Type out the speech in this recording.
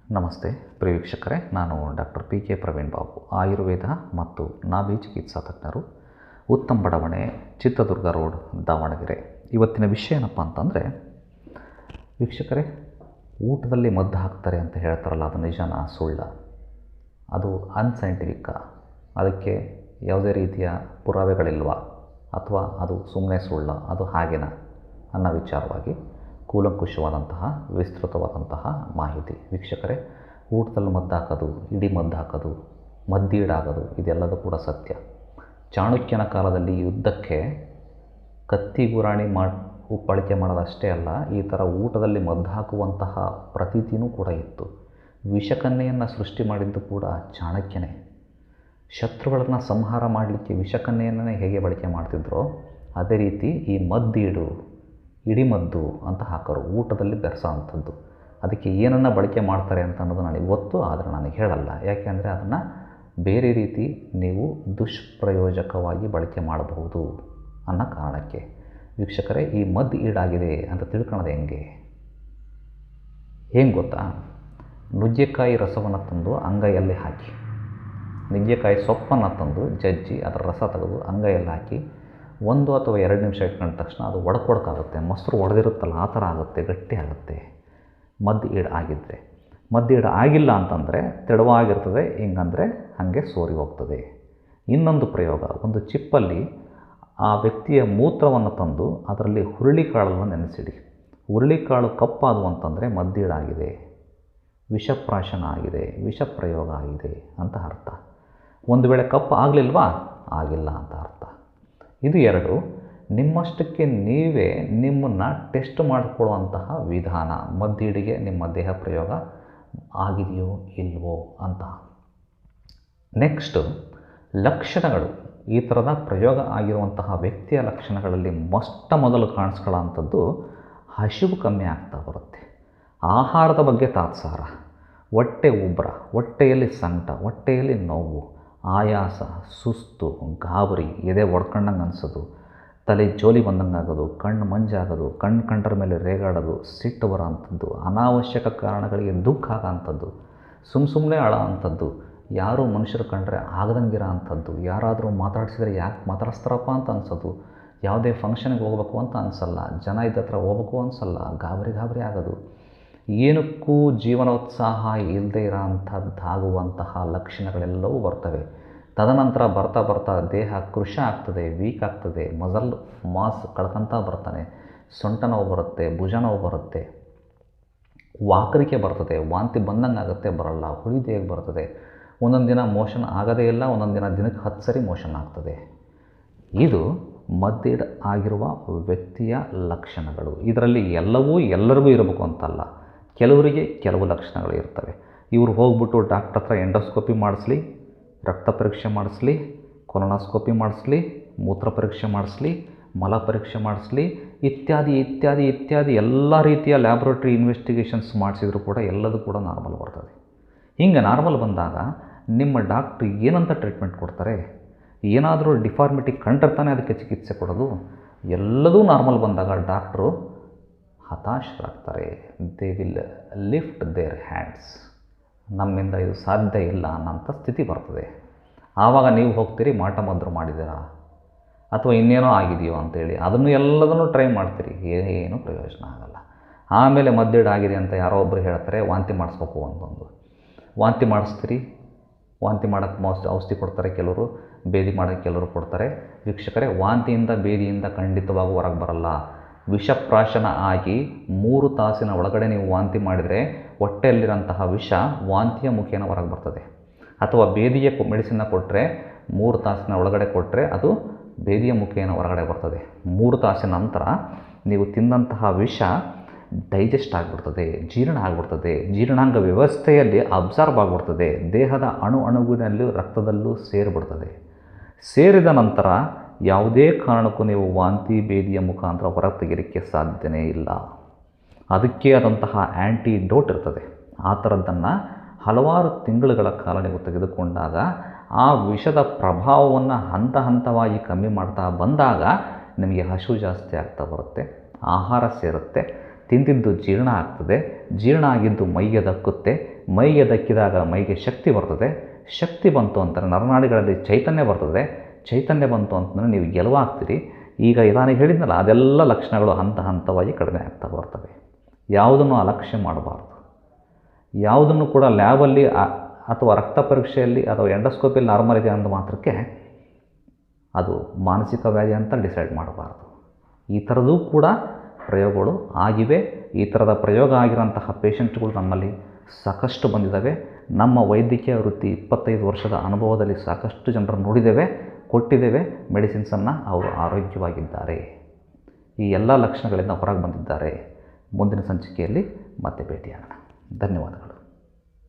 ನಮಸ್ತೆ ಪ್ರಿಯ ವೀಕ್ಷಕರೇ, ನಾನು doctor P K Praveen Babu, Ayurveda ಮತ್ತು ನಾಭಿ ಚಿಕಿತ್ಸಾ ತಜ್ಞರು, ಉತ್ತಮ್ ಬಡಾವಣೆ, ಚಿತ್ರದುರ್ಗ ರೋಡ್, ದಾವಣಗೆರೆ. ಇವತ್ತಿನ ವಿಷಯ ಏನಪ್ಪ ಅಂತಂದರೆ, ವೀಕ್ಷಕರೇ, ಊಟದಲ್ಲಿ ಮದ್ದು ಹಾಕ್ತಾರೆ ಅಂತ ಹೇಳ್ತಾರಲ್ಲ, ಅದು ನಿಜನಾ ಸುಳ್ಳ? ಅದು ಅನ್ಸೈಂಟಿಫಿಕ್ಕ? ಅದಕ್ಕೆ ಯಾವುದೇ ರೀತಿಯ ಪುರಾವೆಗಳಿಲ್ವಾ? ಅಥವಾ ಅದು ಸುಮ್ಮನೆ ಸುಳ್ಳ? ಅದು ಹಾಗೇನಾ ಅನ್ನೋ ವಿಚಾರವಾಗಿ ಕೂಲಂಕುಷವಾದಂತಹ ವಿಸ್ತೃತವಾದಂತಹ ಮಾಹಿತಿ. ವೀಕ್ಷಕರೇ, ಊಟದಲ್ಲಿ ಮದ್ದು ಹಾಕೋದು, ಇಡೀ ಮದ್ದು ಹಾಕೋದು, ಮದ್ದೀಡಾಗೋದು ಇದೆಲ್ಲದೂ ಕೂಡ ಸತ್ಯ. ಚಾಣಕ್ಯನ ಕಾಲದಲ್ಲಿ ಯುದ್ಧಕ್ಕೆ ಕತ್ತಿ ಗುರಾಣಿ ಬಳಕೆ ಮಾಡೋದಷ್ಟೇ ಅಲ್ಲ, ಈ ಥರ ಊಟದಲ್ಲಿ ಮದ್ದು ಹಾಕುವಂತಹ ಪ್ರತೀತಿಯೂ ಕೂಡ ಇತ್ತು. ವಿಷಕನ್ಯೆಯನ್ನು ಸೃಷ್ಟಿ ಮಾಡಿದ್ದು ಕೂಡ ಚಾಣಕ್ಯನೇ. ಶತ್ರುಗಳನ್ನು ಸಂಹಾರ ಮಾಡಲಿಕ್ಕೆ ವಿಷಕನ್ಯೆಯನ್ನೇ ಹೇಗೆ ಬಳಕೆ ಮಾಡ್ತಿದ್ರೋ ಅದೇ ರೀತಿ ಈ ಮದ್ದೀಡು, ಇಡಿಮದ್ದು ಅಂತ ಹಾಕೋರು, ಊಟದಲ್ಲಿ ಬೆರೆಸೋ ಅಂಥದ್ದು. ಅದಕ್ಕೆ ಏನನ್ನು ಬಳಕೆ ಮಾಡ್ತಾರೆ ಅಂತ ಅನ್ನೋದು ನನಗೆ ಗೊತ್ತು, ಆದರೆ ನನಗೆ ಹೇಳಲ್ಲ. ಯಾಕೆಂದರೆ ಅದನ್ನು ಬೇರೆ ರೀತಿ ನೀವು ದುಷ್ಪ್ರಯೋಜಕವಾಗಿ ಬಳಕೆ ಮಾಡಬಹುದು ಅನ್ನೋ ಕಾರಣಕ್ಕೆ. ವೀಕ್ಷಕರೇ, ಈ ಮದ್ದು ಈಡಾಗಿದೆ ಅಂತ ತಿಳ್ಕೊಳ್ಳೋದು ಹೆಂಗೆ ಗೊತ್ತಾ? ನುಗ್ಗೆಕಾಯಿ ರಸವನ್ನು ತಂದು ಅಂಗೈಯಲ್ಲಿ ಹಾಕಿ, ನುಗ್ಗೆಕಾಯಿ ಸೊಪ್ಪನ್ನು ತಂದು ಜಜ್ಜಿ ಅದರ ರಸ ತೆಗೆದು ಅಂಗೈಯಲ್ಲಿ ಹಾಕಿ 1 ಅಥವಾ 2 ನಿಮಿಷ ಇಟ್ಕೊಂಡ ತಕ್ಷಣ ಅದು ಒಡ್ಕೊಡ್ಕಾಗುತ್ತೆ. ಮೊಸರು ಒಡೆದಿರುತ್ತಲ್ಲ ಆ ಥರ ಆಗುತ್ತೆ, ಗಟ್ಟಿ ಆಗುತ್ತೆ ಮದ್ದು ಈಡು ಆಗಿದ್ದರೆ. ಮದ್ದು ಈಡು ಆಗಿಲ್ಲ ಅಂತಂದರೆ ತೆಳುವಾಗಿರ್ತದೆ, ಹಿಂಗಂದರೆ ಹಾಗೆ ಸೋರಿ ಹೋಗ್ತದೆ. ಇನ್ನೊಂದು ಪ್ರಯೋಗ, ಒಂದು ಚಿಪ್ಪಲ್ಲಿ ಆ ವ್ಯಕ್ತಿಯ ಮೂತ್ರವನ್ನು ತಂದು ಅದರಲ್ಲಿ ಹುರುಳಿಕಾಳನ್ನು ನೆನೆಸಿಡಿ. ಹುರುಳಿಕಾಳು ಕಪ್ಪಾದವು ಅಂತಂದರೆ ಮದ್ದೀಡಾಗಿದೆ, ವಿಷಪ್ರಾಶನ ಆಗಿದೆ, ವಿಷಪ್ರಯೋಗ ಆಗಿದೆ ಅಂತ ಅರ್ಥ. ಒಂದು ವೇಳೆ ಕಪ್ಪು ಆಗಲಿಲ್ವಾ, ಆಗಿಲ್ಲ ಅಂತ ಅರ್ಥ. ಇದು 2. ನಿಮ್ಮಷ್ಟಕ್ಕೆ ನೀವೇ ನಿಮ್ಮನ್ನು ಟೆಸ್ಟ್ ಮಾಡಿಕೊಳ್ಳುವಂತಹ ವಿಧಾನ, ಮದ್ದೀಡಿಗೆ ನಿಮ್ಮ ದೇಹ ಪ್ರಯೋಗ ಆಗಿದೆಯೋ ಇಲ್ವೋ ಅಂತ. ನೆಕ್ಸ್ಟು ಲಕ್ಷಣಗಳು. ಈ ಥರದ ಪ್ರಯೋಗ ಆಗಿರುವಂತಹ ವ್ಯಕ್ತಿಯ ಲಕ್ಷಣಗಳಲ್ಲಿ ಮೊದಲು ಕಾಣಿಸ್ಕೊಳ್ಳೋಂಥದ್ದು ಹಸಿವು ಕಮ್ಮಿ ಆಗ್ತಾ ಬರುತ್ತೆ, ಆಹಾರದ ಬಗ್ಗೆ ತಾತ್ಸಾರ, ಹೊಟ್ಟೆ ಉಬ್ಬರ, ಹೊಟ್ಟೆಯಲ್ಲಿ ಸಂಕಟ, ಹೊಟ್ಟೆಯಲ್ಲಿ ನೋವು, ಆಯಾಸ, ಸುಸ್ತು, ಗಾಬರಿ, ಎದೆ ಒಡ್ಕೊಂಡಂಗೆ ಅನಿಸೋದು, ತಲೆ ಜೋಲಿ ಬಂದಂಗೆ ಆಗೋದು, ಕಣ್ಣು ಮಂಜಾಗೋದು, ಕಣ್ಣು ಕಂಡರ ಮೇಲೆ ರೇಗಾಡೋದು, ಸಿಟ್ಟು ಬರೋ ಅಂಥದ್ದು, ಅನಾವಶ್ಯಕ ಕಾರಣಗಳಿಗೆ ದುಃಖ ಆಗೋ ಅಂಥದ್ದು, ಸುಮ್ಮನೆ ಅಳೋ ಅಂಥದ್ದು, ಯಾರೂ ಮನುಷ್ಯರು ಕಂಡ್ರೆ ಆಗದಂಗಿರೋ ಅಂಥದ್ದು, ಯಾರಾದರೂ ಮಾತಾಡಿಸಿದರೆ ಯಾಕೆ ಮಾತಾಡಿಸ್ತಾರಪ್ಪ ಅಂತ ಅನಿಸೋದು, ಯಾವುದೇ ಫಂಕ್ಷನ್ಗೆ ಹೋಗ್ಬೇಕು ಅಂತ ಅನಿಸಲ್ಲ, ಜನ ಇದ್ದ ಹತ್ರ ಹೋಗ್ಬೇಕು ಅನಿಸಲ್ಲ, ಗಾಬರಿ ಆಗೋದು, ಏನಕ್ಕೂ ಜೀವನೋತ್ಸಾಹ ಇಲ್ಲದೆ ಇರೋ ಅಂಥದ್ದಾಗುವಂತಹ ಲಕ್ಷಣಗಳೆಲ್ಲವೂ ಬರ್ತವೆ. ತದನಂತರ ಬರ್ತಾ ದೇಹ ಕೃಶ ಆಗ್ತದೆ, ವೀಕ್ ಆಗ್ತದೆ, ಮಸಲ್ ಮಾಸ್ ಕಳ್ಕೊತಾ ಬರ್ತಾನೆ, ಸೊಂಟ ನೋವು ಬರುತ್ತೆ, ಭುಜ ನೋವು ಬರುತ್ತೆ, ವಾಕರಿಕೆ ಬರ್ತದೆ, ವಾಂತಿ ಬಂದಂಗೆ ಆಗುತ್ತೆ, ಬರಲ್ಲ, ಹುಳಿ ದೇಹಕ್ಕೆ ಬರ್ತದೆ, ಒಂದೊಂದು ದಿನ ಮೋಷನ್ ಆಗೋದೇ ಇಲ್ಲ, ಒಂದೊಂದು ದಿನಕ್ಕೆ 10 ಸರಿ ಮೋಷನ್ ಆಗ್ತದೆ. ಇದು ಮದ್ದೀಡು ಆಗಿರುವ ವ್ಯಕ್ತಿಯ ಲಕ್ಷಣಗಳು. ಇದರಲ್ಲಿ ಎಲ್ಲವೂ ಎಲ್ಲರಿಗೂ ಇರಬೇಕು ಅಂತಲ್ಲ, ಕೆಲವರಿಗೆ ಕೆಲವು ಲಕ್ಷಣಗಳು ಇರ್ತವೆ. ಇವರು ಹೋಗ್ಬಿಟ್ಟು ಡಾಕ್ಟ್ರ್ ಹತ್ರ ಎಂಡೋಸ್ಕೋಪಿ ಮಾಡಿಸ್ಲಿ, ರಕ್ತ ಪರೀಕ್ಷೆ ಮಾಡಿಸ್ಲಿ, ಕೊಲೊನೋಸ್ಕೋಪಿ ಮಾಡಿಸ್ಲಿ, ಮೂತ್ರ ಪರೀಕ್ಷೆ ಮಾಡಿಸ್ಲಿ, ಮಲ ಪರೀಕ್ಷೆ ಮಾಡಿಸ್ಲಿ, ಇತ್ಯಾದಿ ಎಲ್ಲ ರೀತಿಯ ಲ್ಯಾಬ್ರೋಟರಿ ಇನ್ವೆಸ್ಟಿಗೇಷನ್ಸ್ ಮಾಡಿಸಿದ್ರು ಕೂಡ ಎಲ್ಲದೂ ಕೂಡ ನಾರ್ಮಲ್ ಬರ್ತದೆ. ಹಿಂಗೆ ನಾರ್ಮಲ್ ಬಂದಾಗ ನಿಮ್ಮ ಡಾಕ್ಟ್ರು ಏನಂತ ಟ್ರೀಟ್ಮೆಂಟ್ ಕೊಡ್ತಾರೆ? ಏನಾದರೂ ಡಿಫಾರ್ಮಿಟಿ ಕಂಡಿರ್ತಾನೆ ಅದಕ್ಕೆ ಚಿಕಿತ್ಸೆ ಕೊಡೋದು. ಎಲ್ಲದೂ ನಾರ್ಮಲ್ ಬಂದಾಗ ಡಾಕ್ಟ್ರು ಹತಾಶರಾಗ್ತಾರೆ. They will lift their hands. ನಮ್ಮಿಂದ ಇದು ಸಾಧ್ಯ ಇಲ್ಲ ಅನ್ನೋಂಥ ಸ್ಥಿತಿ ಬರ್ತದೆ. ಆವಾಗ ನೀವು ಹೋಗ್ತೀರಿ, ಮಾಟ ಮದ್ರು ಮಾಡಿದ್ದೀರಾ ಅಥವಾ ಇನ್ನೇನೋ ಆಗಿದೆಯೋ ಅಂತೇಳಿ ಅದನ್ನು ಎಲ್ಲದನ್ನು ಟ್ರೈ ಮಾಡ್ತೀರಿ, ಏನೂ ಪ್ರಯೋಜನ ಆಗಲ್ಲ. ಆಮೇಲೆ ಮದ್ದೀಡು ಆಗಿದೆ ಅಂತ ಯಾರೋ ಒಬ್ಬರು ಹೇಳ್ತಾರೆ, ವಾಂತಿ ಮಾಡಿಸ್ಬೇಕು ಅಂತಂದು ವಾಂತಿ ಮಾಡಿಸ್ತೀರಿ. ವಾಂತಿ ಮಾಡೋಕ್ಕೆ ಔಷಧಿ ಕೊಡ್ತಾರೆ ಕೆಲವರು, ಬೇದಿ ಮಾಡೋಕ್ಕೆ ಕೆಲವರು ಕೊಡ್ತಾರೆ. ವೀಕ್ಷಕರೇ, ವಾಂತಿಯಿಂದ ಬೇದಿಯಿಂದ ಖಂಡಿತವಾಗೂ ಹೊರಗೆ ಬರಲ್ಲ. ವಿಷಪ್ರಾಶನ ಆಗಿ 3 ತಾಸಿನ ಒಳಗಡೆ ನೀವು ವಾಂತಿ ಮಾಡಿದರೆ ಹೊಟ್ಟೆಯಲ್ಲಿರೋಂತಹ ವಿಷ ವಾಂತಿಯ ಮುಖೇನ ಹೊರಗೆ ಬರ್ತದೆ. ಅಥವಾ ಬೇದಿಯ ಮೆಡಿಸಿನ್ನ ಕೊಟ್ಟರೆ 3 ತಾಸಿನ ಒಳಗಡೆ ಕೊಟ್ಟರೆ ಅದು ಬೇದಿಯ ಮುಖೇನ ಹೊರಗಡೆ ಬರ್ತದೆ. 3 ತಾಸಿನ ನಂತರ ನೀವು ತಿಂದಂತಹ ವಿಷ ಡೈಜೆಸ್ಟ್ ಆಗಿಬಿಡ್ತದೆ, ಜೀರ್ಣ ಆಗಿಬಿಡ್ತದೆ, ಜೀರ್ಣಾಂಗ ವ್ಯವಸ್ಥೆಯಲ್ಲಿ ಅಬ್ಸಾರ್ಬ್ ಆಗಿಬಿಡ್ತದೆ, ದೇಹದ ಅಣುವಿನಲ್ಲೂ ರಕ್ತದಲ್ಲೂ ಸೇರಿಬಿಡ್ತದೆ. ಸೇರಿದ ನಂತರ ಯಾವುದೇ ಕಾರಣಕ್ಕೂ ನೀವು ವಾಂತಿ ಬೇದಿಯ ಮುಖಾಂತರ ಹೊರಗೆ ತೆಗೆಯಲಿಕ್ಕೆ ಸಾಧ್ಯನೇ ಇಲ್ಲ. ಅದಕ್ಕೆ ಆದಂತಹ ಆ್ಯಂಟಿಡೋಟ್ ಇರ್ತದೆ. ಆ ಥರದ್ದನ್ನು ಹಲವಾರು ತಿಂಗಳುಗಳ ಕಾಲ ನೀವು ತೆಗೆದುಕೊಂಡಾಗ ಆ ವಿಷದ ಪ್ರಭಾವವನ್ನು ಹಂತವಾಗಿ ಕಮ್ಮಿ ಮಾಡ್ತಾ ಬಂದಾಗ ನಿಮಗೆ ಹಸಿವು ಜಾಸ್ತಿ ಆಗ್ತಾ ಬರುತ್ತೆ, ಆಹಾರ ಸೇರುತ್ತೆ, ತಿಂದಿದ್ದು ಜೀರ್ಣ ಆಗ್ತದೆ, ಜೀರ್ಣ ಆಗಿದ್ದು ಮೈಗೆ ದಕ್ಕುತ್ತೆ, ಮೈಗೆ ದಕ್ಕಿದಾಗ ಮೈಗೆ ಶಕ್ತಿ ಬರ್ತದೆ, ಶಕ್ತಿ ಬಂತು ಅಂತಂದರೆ ನರನಾಡಿಗಳಲ್ಲಿ ಚೈತನ್ಯ ಬರ್ತದೆ, ಚೈತನ್ಯ ಬಂತು ಅಂತಂದರೆ ನೀವು ಗೆಲುವಾಗ್ತೀರಿ. ಈಗ ನಾನು ಹೇಳಿದ್ನಲ್ಲ ಅದೆಲ್ಲ ಲಕ್ಷಣಗಳು ಹಂತ ಹಂತವಾಗಿ ಕಡಿಮೆ ಆಗ್ತಾ ಬರ್ತವೆ. ಯಾವುದನ್ನು ಅಲಕ್ಷ್ಯ ಮಾಡಬಾರ್ದು. ಯಾವುದನ್ನು ಕೂಡ ಲ್ಯಾಬಲ್ಲಿ ಅಥವಾ ರಕ್ತ ಪರೀಕ್ಷೆಯಲ್ಲಿ ಅಥವಾ ಎಂಡೋಸ್ಕೋಪಿಯಲ್ಲಿ ನಾರ್ಮಲ್ ಇದೆ ಅಂದ ಮಾತ್ರಕ್ಕೆ ಅದು ಮಾನಸಿಕ ವ್ಯಾಧಿ ಅಂತ ಡಿಸೈಡ್ ಮಾಡಬಾರ್ದು. ಈ ಥರದ್ದು ಕೂಡ ಪ್ರಯೋಗಗಳು ಆಗಿವೆ. ಈ ಥರದ ಪ್ರಯೋಗ ಆಗಿರೋಂತಹ ಪೇಷಂಟ್ಗಳು ನಮ್ಮಲ್ಲಿ ಸಾಕಷ್ಟು ಬಂದಿದ್ದಾವೆ. ನಮ್ಮ ವೈದ್ಯಕೀಯ ವೃತ್ತಿ 25 ವರ್ಷದ ಅನುಭವದಲ್ಲಿ ಸಾಕಷ್ಟು ಜನರನ್ನು ನೋಡಿದ್ದೇವೆ, ಕೊಟ್ಟಿದ್ದೇವೆ ಮೆಡಿಸಿನ್ಸನ್ನು. ಅವರು ಆರೋಗ್ಯವಾಗಿದ್ದಾರೆ, ಈ ಎಲ್ಲ ಲಕ್ಷಣಗಳಿಂದ ಹೊರಗೆ ಬಂದಿದ್ದಾರೆ. ಮುಂದಿನ ಸಂಚಿಕೆಯಲ್ಲಿ ಮತ್ತೆ ಭೇಟಿಯಾಗೋಣ. ಧನ್ಯವಾದಗಳು.